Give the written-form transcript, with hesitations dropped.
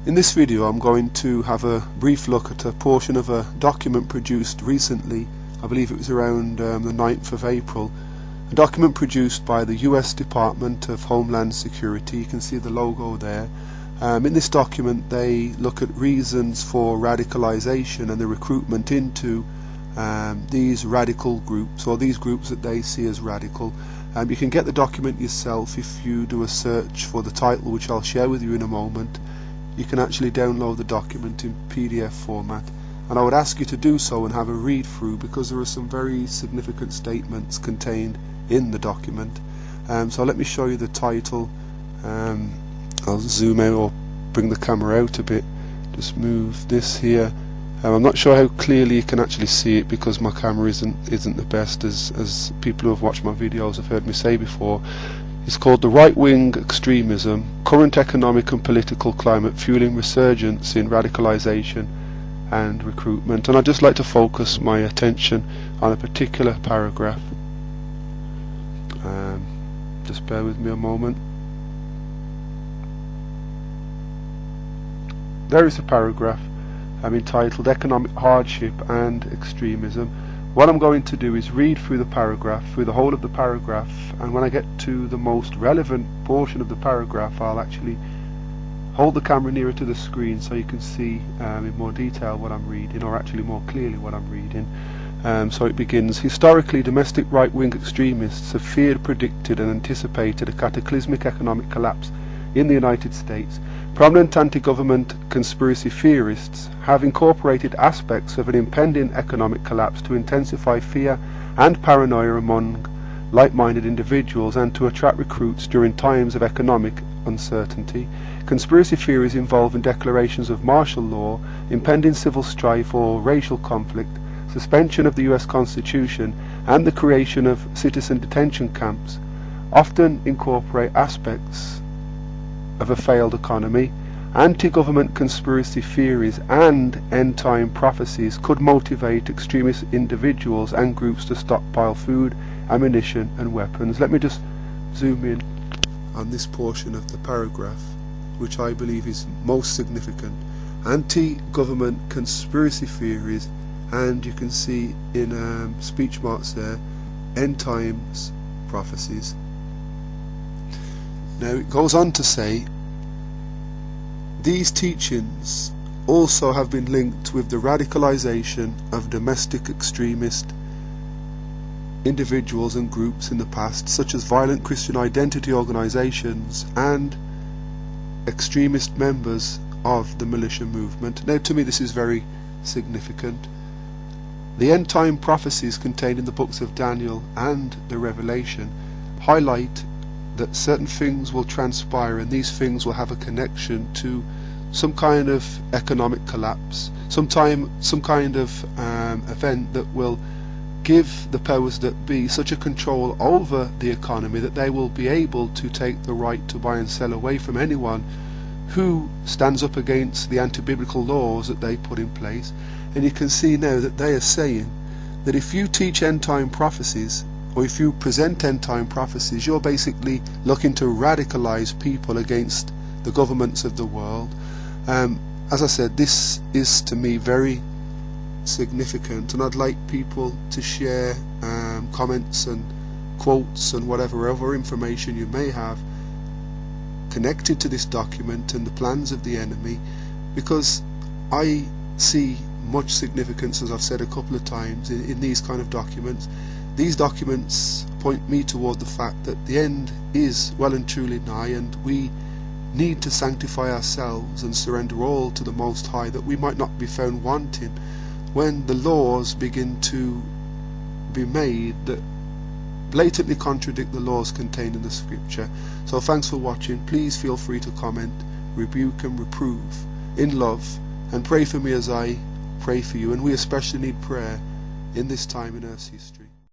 In this video I'm going to have a brief look at a portion of a document produced recently. I believe it was around the 9th of April. A document produced by the US Department of Homeland Security. You can see the logo there. In this document they look at reasons for radicalization and the recruitment into these radical groups, or these groups that they see as radical. You can get the document yourself if you do a search for the title, which I'll share with you in a moment. You can actually download the document in PDF format, and I would ask you to do so and have a read through, because there are some very significant statements contained in the document. So let me show you the title. I'll zoom out or bring the camera out a bit, just move this here. I'm not sure how clearly you can actually see it because my camera isn't the best, as people who have watched my videos have heard me say before. It's called the Rightwing Extremism, Current Economic and Political Climate Fueling Resurgence in Radicalization and Recruitment. And I'd just like to focus my attention on a particular paragraph. Just bear with me a moment. There is a paragraph entitled Economic Hardship and Extremism. What I'm going to do is read through the paragraph, through the whole of the paragraph, and when I get to the most relevant portion of the paragraph I'll actually hold the camera nearer to the screen so you can see in more detail what I'm reading, or actually more clearly what I'm reading. So it begins: historically, domestic right-wing extremists have feared, predicted and anticipated a cataclysmic economic collapse in the United States. Prominent anti-government conspiracy theorists have incorporated aspects of an impending economic collapse to intensify fear and paranoia among like-minded individuals and to attract recruits during times of economic uncertainty. Conspiracy theories involving declarations of martial law, impending civil strife or racial conflict, suspension of the US Constitution, and the creation of citizen detention camps often incorporate aspects of a failed economy. Anti-government conspiracy theories and end-time prophecies could motivate extremist individuals and groups to stockpile food, ammunition and weapons. Let me just zoom in on this portion of the paragraph, which I believe is most significant. Anti-government conspiracy theories, and you can see in speech marks there, end times prophecies. Now it goes on to say, these teachings also have been linked with the radicalization of domestic extremist individuals and groups in the past, such as violent Christian identity organizations and extremist members of the militia movement. Now to me this is very significant. The end time prophecies contained in the books of Daniel and the Revelation highlight that certain things will transpire, and these things will have a connection to some kind of economic collapse, some kind of event that will give the powers that be such a control over the economy that they will be able to take the right to buy and sell away from anyone who stands up against the anti-biblical laws that they put in place. And you can see now that they are saying that if you teach end-time prophecies, or if you present end-time prophecies, you're basically looking to radicalize people against the governments of the world. As I said, this is to me very significant, and I'd like people to share comments and quotes and whatever other information you may have connected to this document and the plans of the enemy, because I see much significance, as I've said a couple of times, in these kind of documents. These documents point me toward the fact that the end is well and truly nigh, and we need to sanctify ourselves and surrender all to the Most High, that we might not be found wanting when the laws begin to be made that blatantly contradict the laws contained in the scripture. So thanks for watching. Please feel free to comment, rebuke and reprove in love, and pray for me as I pray for you. And we especially need prayer in this time in Earth's history.